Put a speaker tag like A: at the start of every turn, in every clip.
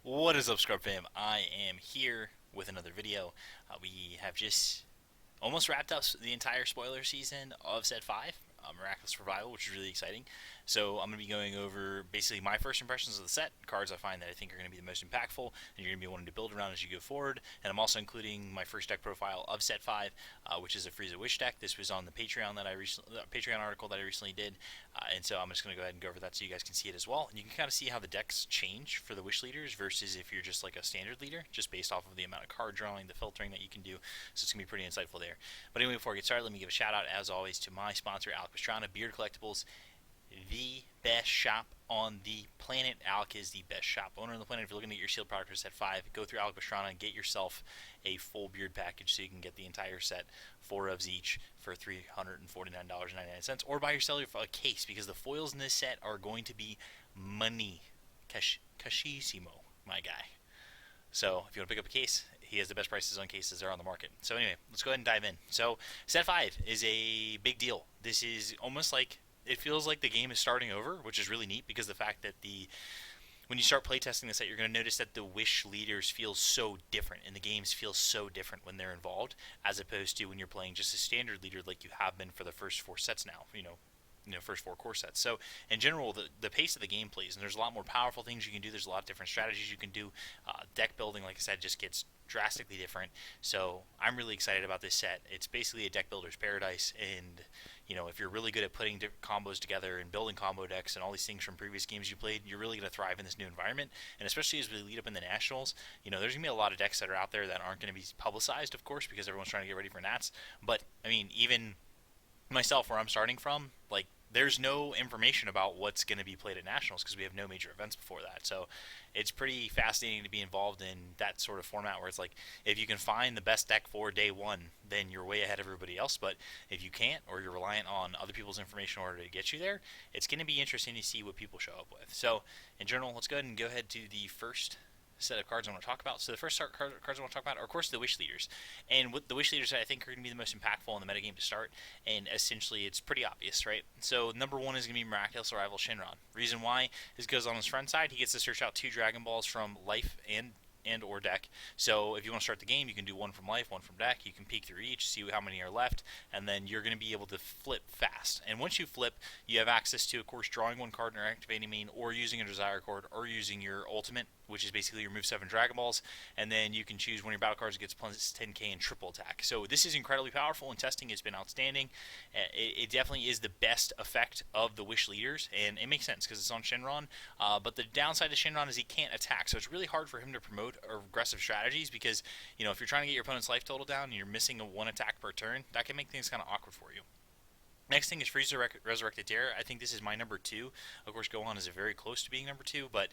A: What is up, Scrub fam? I am here with another video. We have just almost wrapped up the entire spoiler season of Set 5, Miraculous Revival, which is really exciting. So I'm going to be going over basically my first impressions of the set, cards I find that I think are going to be the most impactful, and you're going to be wanting to build around as you go forward. And I'm also including my first deck profile of Set 5, which is a Frieza Wish deck. This was on the Patreon Patreon article that I recently did, and so I'm just going to go ahead and go over that so you guys can see it as well. And you can kind of see how the decks change for the Wish Leaders versus if you're just like a standard leader, just based off of the amount of card drawing, the filtering that you can do. So it's going to be pretty insightful there. But anyway, before I get started, let me give a shout out, as always, to my sponsor, Alec Pastrana, Beard Collectibles, the best shop on the planet. Alec is the best shop owner on the planet. If you're looking at your sealed product for Set 5, go through Alec Pastrana and get yourself a full beard package so you can get the entire set, 4 ofs each, for $349.99. Or buy yourself a case, because the foils in this set are going to be money. Cashissimo, my guy. So if you want to pick up a case, he has the best prices on cases there on the market. So anyway, let's go ahead and dive in. So Set 5 is a big deal. This is almost like, it feels like the game is starting over, which is really neat, because the fact that when you start playtesting the set, you're going to notice that the Wish Leaders feel so different, and the games feel so different when they're involved, as opposed to when you're playing just a standard leader like you have been for the first 4 sets now, first 4 core sets. So in general, the pace of the game plays, and there's a lot more powerful things you can do. There's a lot of different strategies you can do. Deck building, like I said, just gets drastically different. So I'm really excited about this set. It's basically a deck builder's paradise, and if you're really good at putting different combos together and building combo decks and all these things from previous games you played, you're really going to thrive in this new environment. And especially as we lead up in the Nationals, there's going to be a lot of decks that are out there that aren't going to be publicized, of course, because everyone's trying to get ready for Nats. But I mean, even myself, where I'm starting from, like, there's no information about what's going to be played at Nationals because we have no major events before that. So it's pretty fascinating to be involved in that sort of format, where it's like, if you can find the best deck for day one, then you're way ahead of everybody else. But if you can't, or you're reliant on other people's information in order to get you there, it's going to be interesting to see what people show up with. So in general, let's go ahead and go ahead to the first set of cards I want to talk about. So the first cards I want to talk about are, of course, the Wish Leaders. And with the Wish Leaders, I think, are going to be the most impactful in the metagame to start. And essentially, it's pretty obvious, right? So number 1 is going to be Miraculous Arrival Shenron. Reason why is because on his front side, he gets to search out 2 Dragon Balls from life and or deck. So if you want to start the game, you can do 1 from life, 1 from deck. You can peek through each, see how many are left, and then you're going to be able to flip fast. And once you flip, you have access to, of course, drawing 1 card in your activating main, or using a desire card, or using your ultimate, which is basically remove 7 Dragon Balls, and then you can choose one of your battle cards that gets plus 10k in triple attack. So this is incredibly powerful, and testing has been outstanding. It definitely is the best effect of the Wish Leaders, and it makes sense because it's on Shenron. But the downside to Shenron is he can't attack, so it's really hard for him to promote aggressive strategies, because if you're trying to get your opponent's life total down and you're missing a 1 attack per turn, that can make things kind of awkward for you. Next thing is Frieza Resurrected Terror. I think this is my number 2. Of course, Gohan is very close to being number 2, but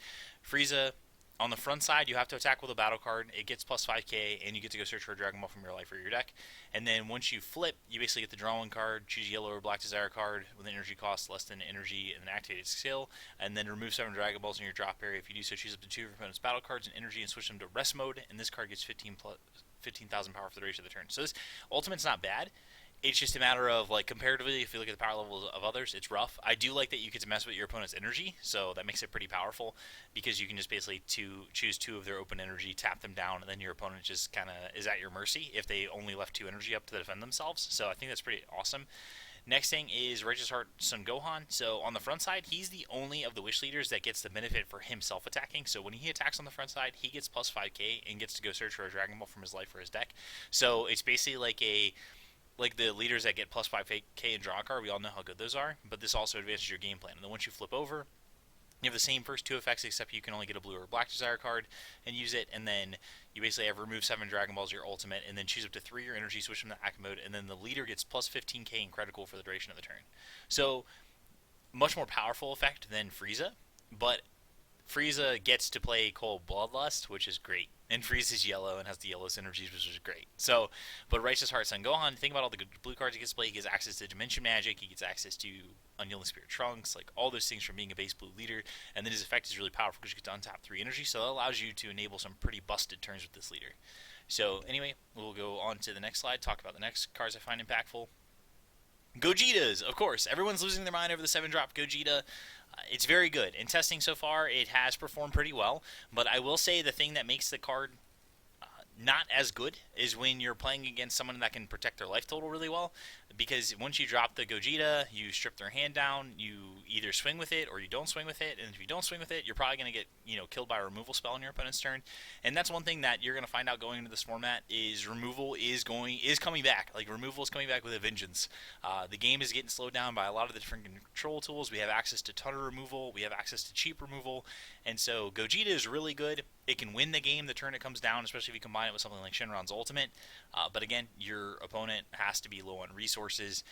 A: Frieza, on the front side, you have to attack with a battle card. It gets plus 5k, and you get to go search for a Dragon Ball from your life or your deck. And then once you flip, you basically get the draw 1 card, choose a yellow or black desire card with an energy cost less than energy and an activated skill, and then remove 7 Dragon Balls in your drop area. If you do so, choose up to 2 of your opponent's battle cards and energy and switch them to rest mode, and this card gets 15,000 power for the duration of the turn. So this Ultimate's not bad. It's just a matter of, like, comparatively, if you look at the power levels of others, it's rough. I do like that you get to mess with your opponent's energy, so that makes it pretty powerful, because you can just basically choose 2 of their open energy, tap them down, and then your opponent just kind of is at your mercy if they only left 2 energy up to defend themselves. So I think that's pretty awesome. Next thing is Righteous Heart Son Gohan. So on the front side, he's the only of the Wish Leaders that gets the benefit for himself attacking. So when he attacks on the front side, he gets plus 5k and gets to go search for a Dragon Ball from his life or his deck. So it's basically like the leaders that get plus 5k and draw a card. We all know how good those are, but this also advances your game plan. And then once you flip over, you have the same first 2 effects, except you can only get a blue or black desire card and use it. And then you basically have remove 7 Dragon Balls, your ultimate, and then choose up to 3 your energy, switch them to active mode, and then the leader gets plus 15k in critical for the duration of the turn. So much more powerful effect than Frieza, but Frieza gets to play Cold Bloodlust, which is great. And Frieza's yellow and has the yellow synergies, which is great. So, but Righteous Heart Son Gohan, think about all the good blue cards he gets to play. He gets access to Dimension Magic, he gets access to Unyielding Spirit Trunks, like all those things from being a base blue leader. And then his effect is really powerful because you get to untap 3 energy, so that allows you to enable some pretty busted turns with this leader. So anyway, we'll go on to the next slide, talk about the next cards I find impactful. Gogetas, of course. Everyone's losing their mind over the 7-drop Gogeta. It's very good. In testing so far, it has performed pretty well, but I will say the thing that makes the card not as good is when you're playing against someone that can protect their life total really well. Because once you drop the Gogeta, you strip their hand down, you either swing with it or you don't swing with it. And if you don't swing with it, you're probably going to get killed by a removal spell on your opponent's turn. And that's one thing that you're going to find out going into this format is removal is coming back. Like removal is coming back with a vengeance. The game is getting slowed down by a lot of the different control tools. We have access to ton of removal. We have access to cheap removal. And so Gogeta is really good. It can win the game the turn it comes down, especially if you combine it with something like Shenron's Ultimate. But again, your opponent has to be low on resources.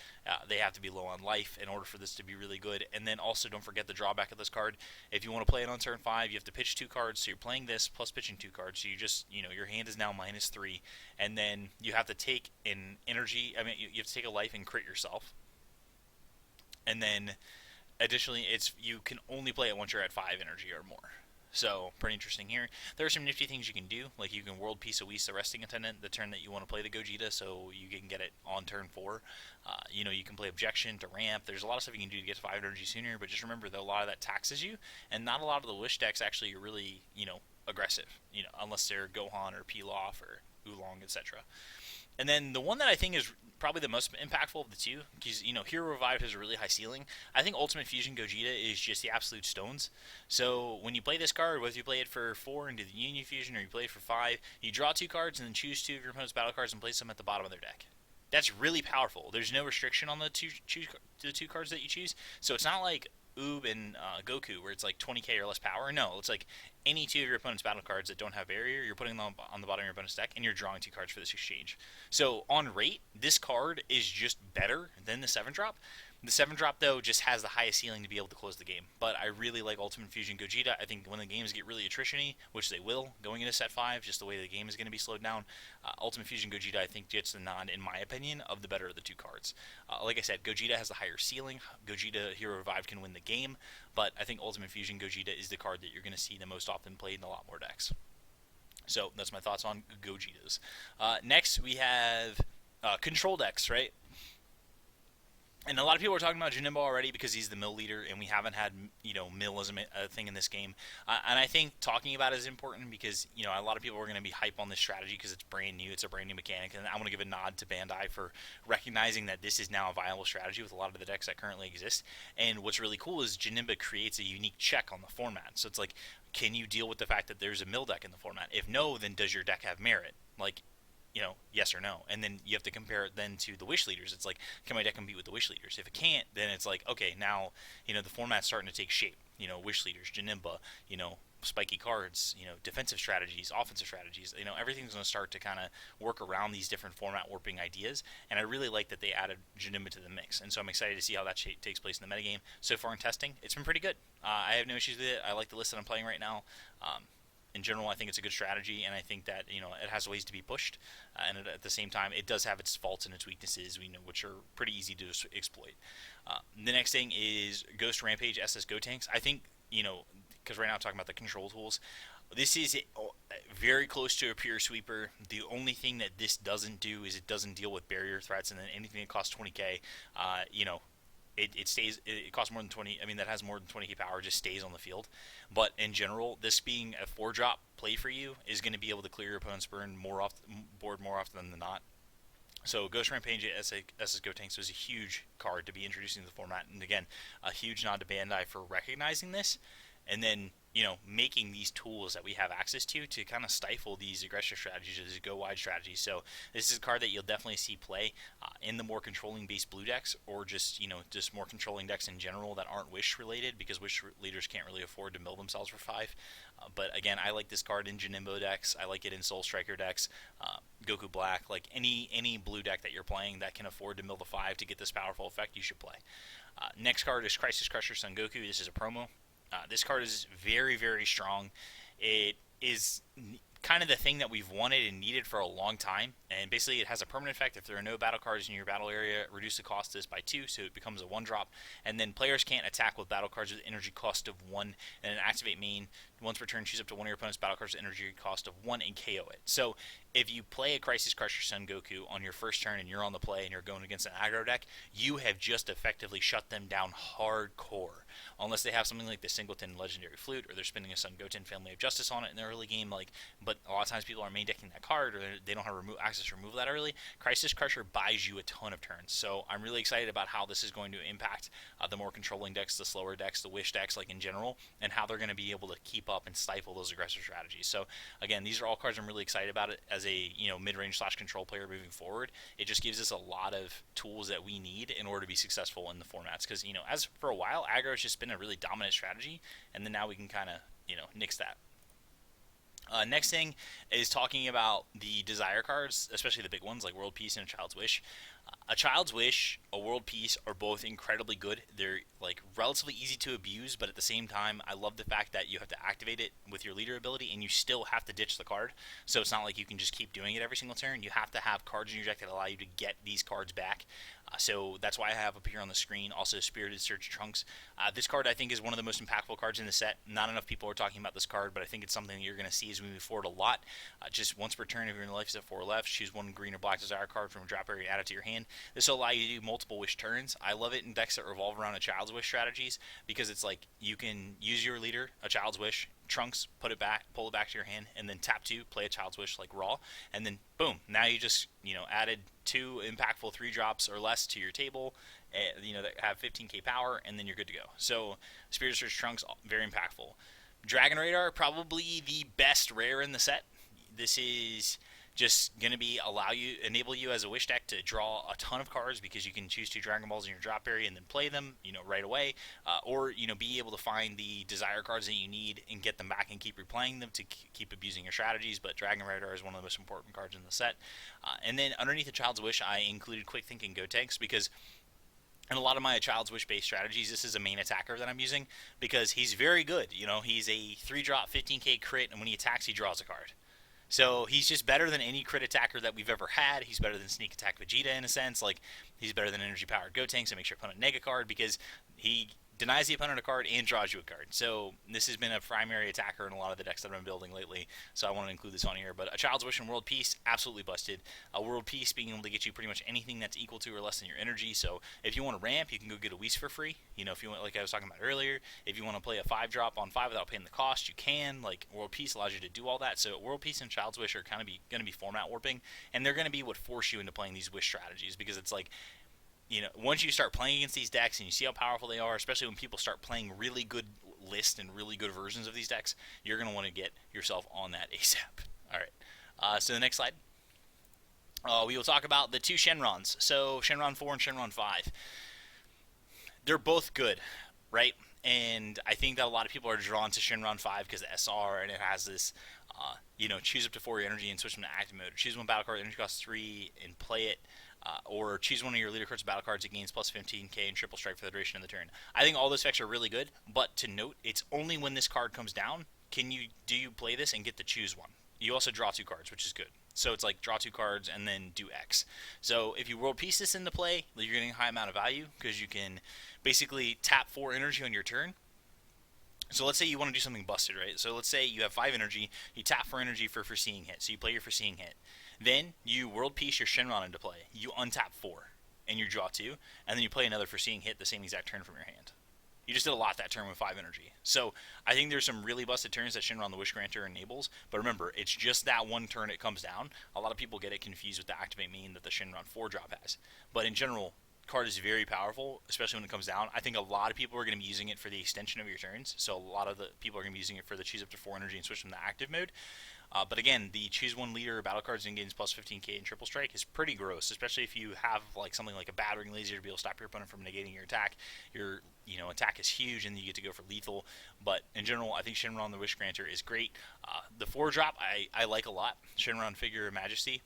A: They have to be low on life in order for this to be really good. And then also don't forget the drawback of this card. If you want to play it on turn 5, you have to pitch 2 cards. So you're playing this plus pitching 2 cards. So you just, your hand is now -3. And then you have to take an energy. I mean, you have to take a life and crit yourself. And then additionally, you can only play it once you're at 5 energy or more. So, pretty interesting here. There are some nifty things you can do, like you can World Peace of Whis, the Resting Attendant, the turn that you want to play the Gogeta, so you can get it on turn 4. You can play Objection to ramp. There's a lot of stuff you can do to get to 5 energy sooner, but just remember that a lot of that taxes you, and not a lot of the Wish decks actually are really, aggressive, unless they're Gohan or Pilaf or Oolong, etc. And then the one that I think is probably the most impactful of the two, because Hero Revive has a really high ceiling. I think Ultimate Fusion Gogeta is just the absolute stones. So when you play this card, whether you play it for 4 into the Union Fusion or you play it for 5, you draw 2 cards and then choose 2 of your opponent's battle cards and place them at the bottom of their deck. That's really powerful. There's no restriction on the two cards that you choose, so it's not like Oob and Goku, where it's like 20k or less power. No, it's like any 2 of your opponent's battle cards that don't have barrier, you're putting them on the bottom of your opponent's deck, and you're drawing 2 cards for this exchange. So on rate, this card is just better than the 7-drop. The 7-drop, though, just has the highest ceiling to be able to close the game. But I really like Ultimate Fusion Gogeta. I think when the games get really attrition-y, which they will, going into Set 5, just the way the game is going to be slowed down, Ultimate Fusion Gogeta, I think, gets the nod, in my opinion, of the better of the 2 cards. Like I said, Gogeta has the higher ceiling. Gogeta Hero Revive can win the game, but I think Ultimate Fusion Gogeta is the card that you're going to see the most often played in a lot more decks. So that's my thoughts on Gogetas. Next, we have control decks, right? And a lot of people are talking about Janemba already because he's the mill leader, and we haven't had, mill as a thing in this game. And I think talking about it is important because, a lot of people are going to be hype on this strategy because it's brand new. It's a brand new mechanic, and I want to give a nod to Bandai for recognizing that this is now a viable strategy with a lot of the decks that currently exist. And what's really cool is Janemba creates a unique check on the format. So it's like, can you deal with the fact that there's a mill deck in the format? If no, then does your deck have merit? Like, yes or no. And then you have to compare it then to the Whish Leaders. It's like, can my deck compete with the Whish Leaders? If it can't, then it's like, okay, now, the format's starting to take shape. Whish Leaders, Janemba, spiky cards, defensive strategies, offensive strategies. Everything's going to start to kind of work around these different format warping ideas. And I really like that they added Janemba to the mix. And so I'm excited to see how that takes place in the metagame. So far in testing, it's been pretty good. I have no issues with it. I like the list that I'm playing right now. In general, I think it's a good strategy, and I think that it has ways to be pushed, and at the same time, it does have its faults and its weaknesses, which are pretty easy to exploit. The next thing is Ghost Rampage SS Gotenks. I think because right now I'm talking about the control tools. This is very close to a pure sweeper. The only thing that this doesn't do is it doesn't deal with barrier threats, and then anything that costs 20k, it stays. It costs more than 20. I mean, that has more than 20k power, just stays on the field. But in general, this being a 4-drop play for you is going to be able to clear your opponent's board more often than not. So Ghost Rampage SS Gotenks was a huge card to be introducing to the format, and again, a huge nod to Bandai for recognizing this, and then making these tools that we have access to kind of stifle these aggressive strategies, these go wide strategies. So this is a card that you'll definitely see play in the more controlling based blue decks, or just just more controlling decks in general that aren't Wish related, because Wish leaders can't really afford to mill themselves for 5. But again, I like this card in Janemba decks. I like it in Soul Striker decks, Goku Black, like any blue deck that you're playing that can afford to mill the 5 to get this powerful effect, you should play. Next card is Crisis Crusher Son Goku. This is a promo. This card is very, very strong. It is kind of the thing that we've wanted and needed for a long time, and basically it has a permanent effect. If there are no battle cards in your battle area, reduce the cost of this by 2, so it becomes a 1-drop, and then players can't attack with battle cards with energy cost of 1, and then activate main Once per turn, choose up to one of your opponent's battle cards with energy cost of 1 and KO it. So if you play a Crisis Crusher Son Goku on your first turn and you're on the play and you're going against an aggro deck, you have just effectively shut them down hardcore. Unless they have something like the Singleton Legendary Flute, or they're spinning a Son Goten Family of Justice on it in the early game. But a lot of times people are main decking that card, or they don't have access to remove that early. Crisis Crusher buys you a ton of turns. So I'm really excited about how this is going to impact the more controlling decks, the slower decks, the Whish decks, in general, and how they're going to be able to keep up and stifle those aggressive strategies. So again, these are all cards I'm really excited about it as a mid-range / control player moving forward. It just gives us a lot of tools that we need in order to be successful in the formats, because as for a while aggro has just been a really dominant strategy, and then now we can kind of nix that. Next thing is talking about the desire cards, especially the big ones like World Peace and a Child's Wish. A Child's Wish, a World Peace are both incredibly good. They're relatively easy to abuse, but at the same time, I love the fact that you have to activate it with your leader ability, and you still have to ditch the card. So it's not like you can just keep doing it every single turn. You have to have cards in your deck that allow you to get these cards back. So that's why I have up here on the screen also Spirited Surge Trunks. This card I think is one of the most impactful cards in the set. Not enough people are talking about this card, but I think it's something that you're going to see as we move forward a lot. Just once per turn, if you're in the life set 4 left, choose one green or black desire card from a drop area and add it to your hand. This will allow you to do multiple wish turns. I love it in decks that revolve around a Child's Wish strategies, because it's you can use your leader, a Child's Wish, Trunks, put it back, pull it back to your hand, and then tap 2, play a Child's Wish raw, and then boom, now you just added 2 impactful 3 drops or less to your table, that have 15k power, and then you're good to go. So Spirit Surge Trunks, very impactful. Dragon Radar, probably the best rare in the set. This is just going to enable you as a Wish deck to draw a ton of cards, because you can choose 2 Dragon Balls in your drop area and then play them, right away, or be able to find the desire cards that you need and get them back and keep replaying them to keep abusing your strategies. But Dragon Radar is one of the most important cards in the set. And then underneath the Child's Wish, I included Quick Think and Gotenks, because in a lot of my Child's Wish based strategies, this is a main attacker that I'm using, because he's very good. He's a 3-drop 15k crit, and when he attacks, he draws a card. So he's just better than any crit attacker that we've ever had. He's better than Sneak Attack Vegeta in a sense. He's better than Energy Powered Gotenks, so make sure opponent neg a card, because he denies the opponent a card and draws you a card. So this has been a primary attacker in a lot of the decks that I've been building lately, so I want to include this on here. But a Child's Wish and World Peace, absolutely busted. A World Peace being able to get you pretty much anything that's equal to or less than your energy. So if you want to ramp, you can go get a Whis for free. If you want, like I was talking about earlier, if you want to play a 5-drop on 5 without paying the cost, you can. World Peace allows you to do all that. So World Peace and Child's Wish are going to be format warping, and they're going to be what force you into playing these Wish strategies, because it's once you start playing against these decks and you see how powerful they are, especially when people start playing really good lists and really good versions of these decks, you're going to want to get yourself on that ASAP. All right. So the next slide. We will talk about the 2 Shenrons. So Shenron 4 and Shenron 5. They're both good, right? And I think that a lot of people are drawn to Shenron 5 because of SR, and it has this, choose up to 4 energy and switch them to active mode. Choose one battle card, energy costs 3, and play it. Or choose one of your leader cards battle cards. It gains plus 15k and triple strike for the duration of the turn. I think all those effects are really good, but to note, it's only when this card comes down do you play this and get to choose one. You also draw 2 cards, which is good. So it's draw 2 cards and then do X. So if you World Peace this into play, you're getting a high amount of value, because you can basically tap 4 energy on your turn. So let's say you want to do something busted, right? So let's say you have 5 energy, you tap 4 energy for Foreseeing Hit. So you play your Foreseeing Hit. Then you World Peace your Shenron into play. You untap 4, and you draw 2, and then you play another Foreseeing Hit the same exact turn from your hand. You just did a lot that turn with 5 energy. So I think there's some really busted turns that Shenron the Wish Granter enables, but remember, it's just that one turn it comes down. A lot of people get it confused with the Activate Main that the Shenron 4 drop has. But in general, card is very powerful, especially when it comes down. I think a lot of people are going to be using it for the extension of your turns, so a lot of the people are going to be using it for the choose up to 4 energy and switch them to active mode. But again, the choose one leader battle cards and gains plus 15k and triple strike is pretty gross, especially if you have something like a battering laser to be able to stop your opponent from negating your attack. Your attack is huge, and you get to go for lethal. But in general, I think Shenron the Wish Granter is great. The 4-drop I like a lot. Shenron Figure of Majesty.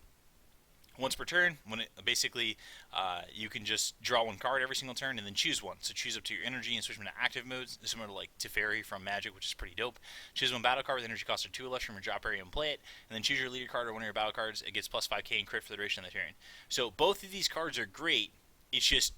A: Once per turn, when it basically you can just draw 1 card every single turn and then choose one. So choose up to your energy and switch them to active modes, similar to Teferi from Magic, which is pretty dope. Choose one battle card with energy cost of 2 or less from your drop area and play it, and then choose your leader card or one of your battle cards. It gets plus 5k and crit for the duration of the turn. So both of these cards are great. It's just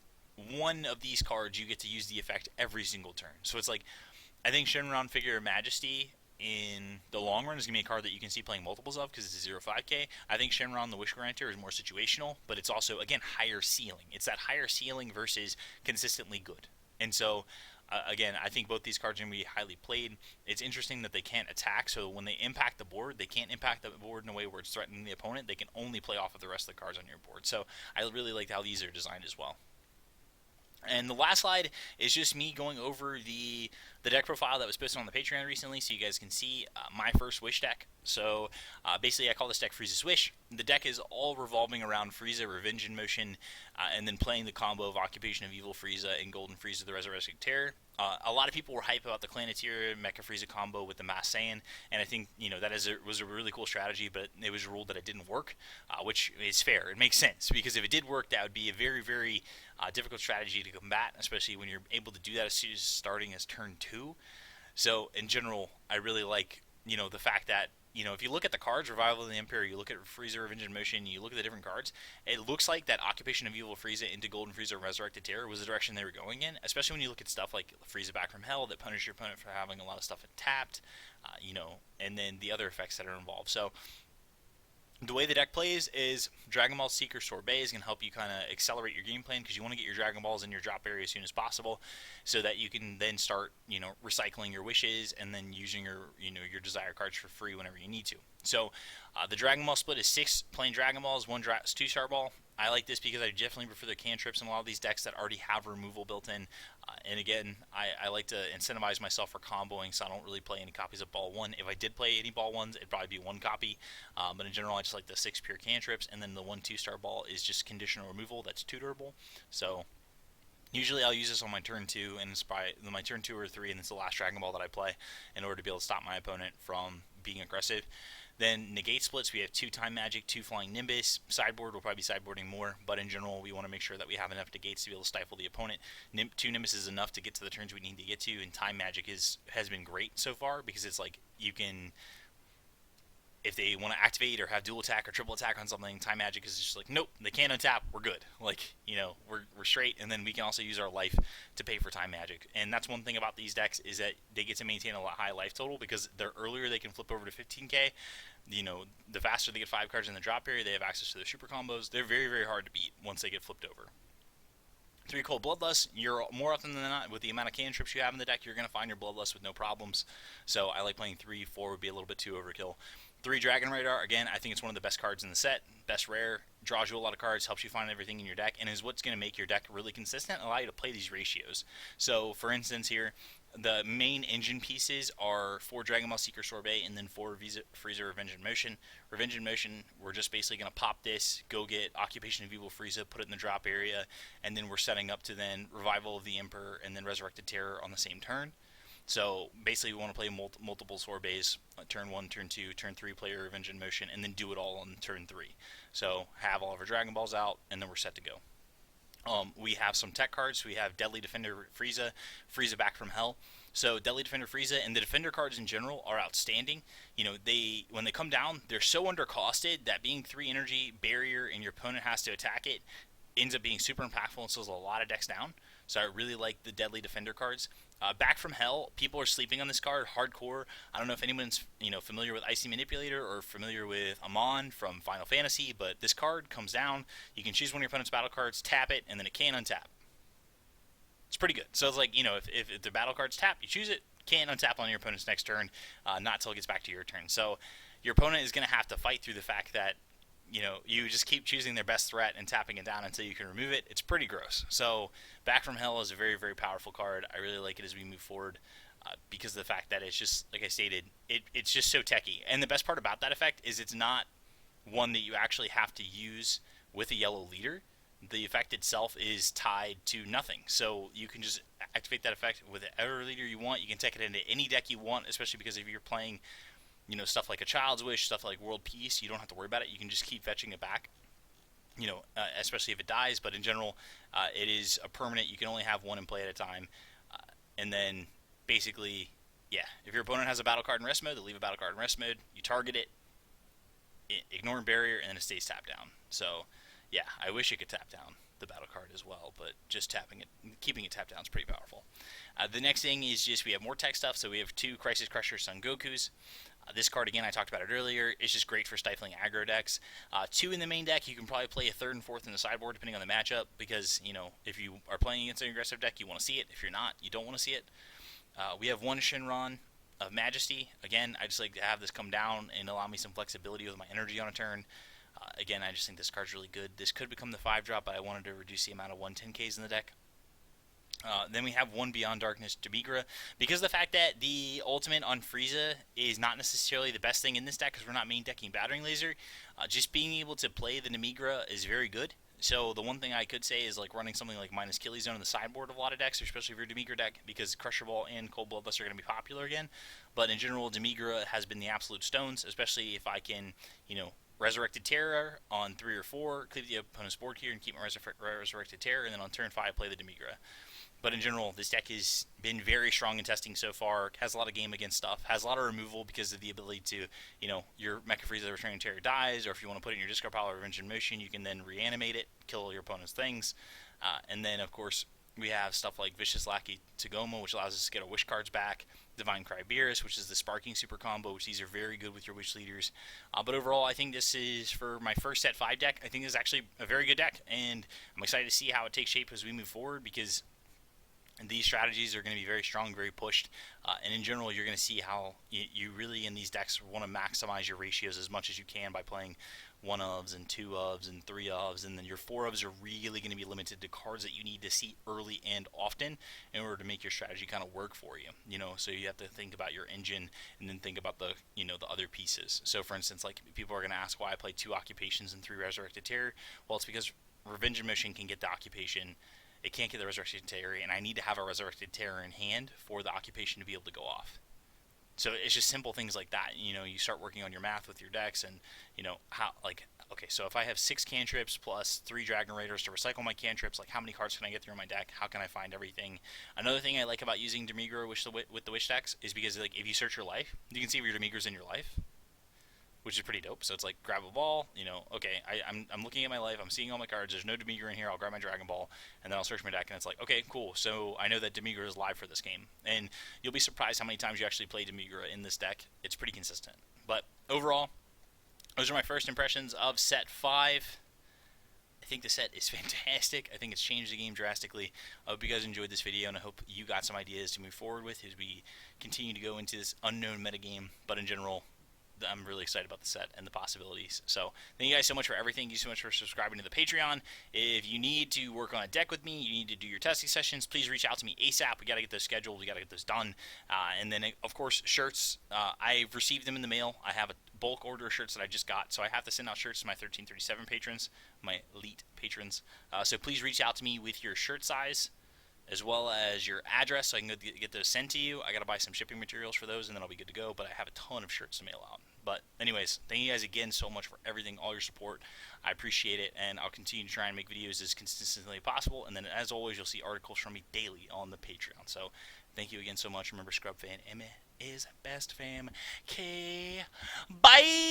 A: one of these cards you get to use the effect every single turn. So it's I think Shenron Figure of Majesty in the long run is going to be a card that you can see playing multiples of because it's a 0-5K. I think Shenron the Wish Granter is more situational, but it's also, again, higher ceiling. It's that higher ceiling versus consistently good. And so, again, I think both these cards are going to be highly played. It's interesting that they can't attack, so when they impact the board, they can't impact the board in a way where it's threatening the opponent. They can only play off of the rest of the cards on your board. So I really like how these are designed as well. And the last slide is just me going over the deck profile that was posted on the Patreon recently, so you guys can see my first Wish deck. So basically, I call this deck Frieza's Wish. The deck is all revolving around Frieza, Revenge in Motion, and then playing the combo of Occupation of Evil Frieza and Golden Frieza, the Resurrected Terror. A lot of people were hype about the Planeteer Mecha Frieza combo with the Mass Saiyan, and I think that was a really cool strategy, but it was ruled that it didn't work, which is fair. It makes sense, because if it did work, that would be a very, very difficult strategy to combat, especially when you're able to do that as soon as starting as turn 2. So in general, I really like the fact that if you look at the cards, Revival of the Emperor, you look at Frieza, Revenge in Motion, you look at the different cards, it looks like that Occupation of Evil Frieza into Golden Frieza and Resurrected Terror was the direction they were going in, especially when you look at stuff like Frieza Back from Hell that punish your opponent for having a lot of stuff tapped, and then the other effects that are involved. So the way the deck plays is Dragon Ball Seeker Sorbet is going to help you kind of accelerate your game plan, because you want to get your Dragon Balls in your drop area as soon as possible, so that you can then start, recycling your wishes and then using your desire cards for free whenever you need to. So the Dragon Ball split is 6 plain Dragon Balls, 1 2-star ball. I like this because I definitely prefer the cantrips in a lot of these decks that already have removal built in. And again, I like to incentivize myself for comboing, so I don't really play any copies of Ball 1. If I did play any Ball 1s, it'd probably be 1 copy. But in general, I just like the 6 pure cantrips, and then the 1 2-star ball is just conditional removal that's tutorable. So usually I'll use this on my turn 2, and it's probably my turn 2 or 3, and it's the last Dragon Ball that I play in order to be able to stop my opponent from being aggressive. Then negate splits, we have 2 Time Magic, 2 Flying Nimbus. Sideboard, we'll probably be sideboarding more, but in general, we want to make sure that we have enough negates to be able to stifle the opponent. 2 Nimbus is enough to get to the turns we need to get to, and Time Magic has been great so far, because it's like you can, if they want to activate or have dual attack or triple attack on something, Time Magic is just like, nope, they can't untap, we're good. Like, we're straight, and then we can also use our life to pay for Time Magic. And that's one thing about these decks, is that they get to maintain a lot high life total, because the earlier they can flip over to 15k, the faster they get 5 cards in the drop area, they have access to their super combos. They're very, very hard to beat once they get flipped over. 3 Cold Bloodlust, you're more often than not, with the amount of cantrips you have in the deck, you're going to find your Bloodlust with no problems. So I like playing 3, 4 would be a little bit too overkill. 3 Dragon Radar, again, I think it's one of the best cards in the set. Best rare, draws you a lot of cards, helps you find everything in your deck, and is what's going to make your deck really consistent and allow you to play these ratios. So, for instance here, the main engine pieces are 4 Dragon Ball Seeker Sorbet and then 4 Frieza Revenge in Motion. Revenge in Motion, we're just basically going to pop this, go get Occupation of Evil Frieza, put it in the drop area, and then we're setting up to then Revival of the Emperor and then Resurrected Terror on the same turn. So basically, we want to play multiple sorbets, turn 1, turn 2, turn 3, play your Revenge in Motion, and then do it all on turn 3. So have all of our Dragon Balls out, and then we're set to go. We have some tech cards. We have Deadly Defender Frieza, Frieza Back from Hell. So Deadly Defender Frieza and the Defender cards in general are outstanding. When they come down, they're so undercosted that being 3 energy barrier and your opponent has to attack it ends up being super impactful and slows a lot of decks down. So I really like the Deadly Defender cards. Back from Hell, people are sleeping on this card hardcore. I don't know if anyone's familiar with Icy Manipulator or familiar with Amon from Final Fantasy, but this card comes down. You can choose one of your opponent's battle cards, tap it, and then it can untap. It's pretty good. So it's like, if the battle card's tap, you choose it, can't untap on your opponent's next turn, not until it gets back to your turn. So your opponent is going to have to fight through the fact that you just keep choosing their best threat and tapping it down until you can remove it. It's pretty gross. So Back from Hell is a very, very powerful card. I really like it as we move forward because of the fact that it's just, like I stated, it's just so techy. And the best part about that effect is it's not one that you actually have to use with a yellow leader. The effect itself is tied to nothing. So you can just activate that effect with whatever leader you want. You can take it into any deck you want, especially because if you're playing stuff like a Child's Wish, stuff like World Peace, you don't have to worry about it. You can just keep fetching it back, especially if it dies. But in general, it is a permanent. You can only have one in play at a time. And then, basically, if your opponent has a battle card in rest mode, they leave a battle card in rest mode. You target it, ignore barrier, and then it stays tapped down. So, I wish it could tap down. the battle card as well, but just tapping it, keeping it tapped down is pretty powerful. The next thing is just we have more tech stuff, so we have 2 Crisis Crushers Son Gokus. This card, again, I talked about it earlier. It's just great for stifling aggro decks. 2 in the main deck. You can probably play a 3rd and 4th in the sideboard, depending on the matchup, because, you know, if you are playing against an aggressive deck, you want to see it. If you're not, you don't want to see it. We have 1 Shenron of Majesty. Again, I just like to have this come down and allow me some flexibility with my energy on a turn. Again, I just think this card's really good. This could become the 5-drop, but I wanted to reduce the amount of 110Ks in the deck. Then we have 1 Beyond Darkness Demigra. Because of the fact that the ultimate on Frieza is not necessarily the best thing in this deck because we're not main decking Battering Laser, just being able to play the Demigra is very good. So the one thing I could say is like running something like minus Killy Zone in the sideboard of a lot of decks, especially if you're a Demigra deck, because Crusher Ball and Cold Bloodlust are going to be popular again. But in general, Demigra has been the absolute stones, especially if I can, you know, Resurrected Terror on 3 or 4, cleave the opponent's board here and keep my Resurrected Terror, and then on turn 5 play the Demigra. But in general, this deck has been very strong in testing so far, has a lot of game against stuff, has a lot of removal because of the ability to, you know, your Mecha Frieza Returning Terror dies, or if you want to put it in your discard pile or Revenge in Motion, you can then reanimate it, kill your opponent's things. And then, of course, we have stuff like Vicious Lackey Tagoma, which allows us to get our Wish cards back, Divine Cry Beerus, which is the Sparking Super Combo, which these are very good with your Wish Leaders. But overall, I think this is, for my first set 5 deck, I think this is actually a very good deck, and I'm excited to see how it takes shape as we move forward, because these strategies are going to be very strong, very pushed, and in general, you're going to see how you really, in these decks, want to maximize your ratios as much as you can by playing 1-ofs and 2-ofs and 3-ofs, and then your 4-ofs are really going to be limited to cards that you need to see early and often in order to make your strategy kind of work for you. You know, so you have to think about your engine and then think about the, you know, the other pieces. So, for instance, like people are going to ask why I play 2 Occupations and 3 Resurrected Terror. Well, it's because Revenge in Motion can get the Occupation. It can't get the Resurrected Terror, and I need to have a Resurrected Terror in hand for the Occupation to be able to go off. So it's just simple things like that. You know, you start working on your math with your decks, and, you know, how, like, okay, so if I have 6 cantrips plus 3 Dragon Raiders to recycle my cantrips, like, how many cards can I get through my deck? How can I find everything? Another thing I like about using Demigra with the Wish decks is because, like, if you search your life, you can see where your Demigra's in your life, which is pretty dope. So it's like, grab a ball, you know, okay, I'm looking at my life, I'm seeing all my cards, there's no Demigra in here, I'll grab my Dragon Ball, and then I'll search my deck, and it's like, okay, cool, so I know that Demigra is live for this game, and you'll be surprised how many times you actually play Demigra in this deck. It's pretty consistent. But overall, those are my first impressions of set 5. I think the set is fantastic. I think it's changed the game drastically. I hope you guys enjoyed this video, and I hope you got some ideas to move forward with as we continue to go into this unknown metagame. But in general, I'm really excited about the set and the possibilities. So thank you guys so much for everything. Thank you so much for subscribing to the Patreon. If you need to work on a deck with me, you need to do your testing sessions, please reach out to me ASAP. We got to get those scheduled. We got to get those done. And then, of course, shirts. I've received them in the mail. I have a bulk order of shirts that I just got, so I have to send out shirts to my 1337 patrons, my elite patrons. So please reach out to me with your shirt size, as well as your address, so I can get those sent to you. I got to buy some shipping materials for those, and then I'll be good to go, but I have a ton of shirts to mail out. But anyways, thank you guys again so much for everything, all your support. I appreciate it, and I'll continue to try and make videos as consistently as possible, and then as always, you'll see articles from me daily on the Patreon. So thank you again so much. Remember, Scrub Fan, Emma is best fam. K. Bye!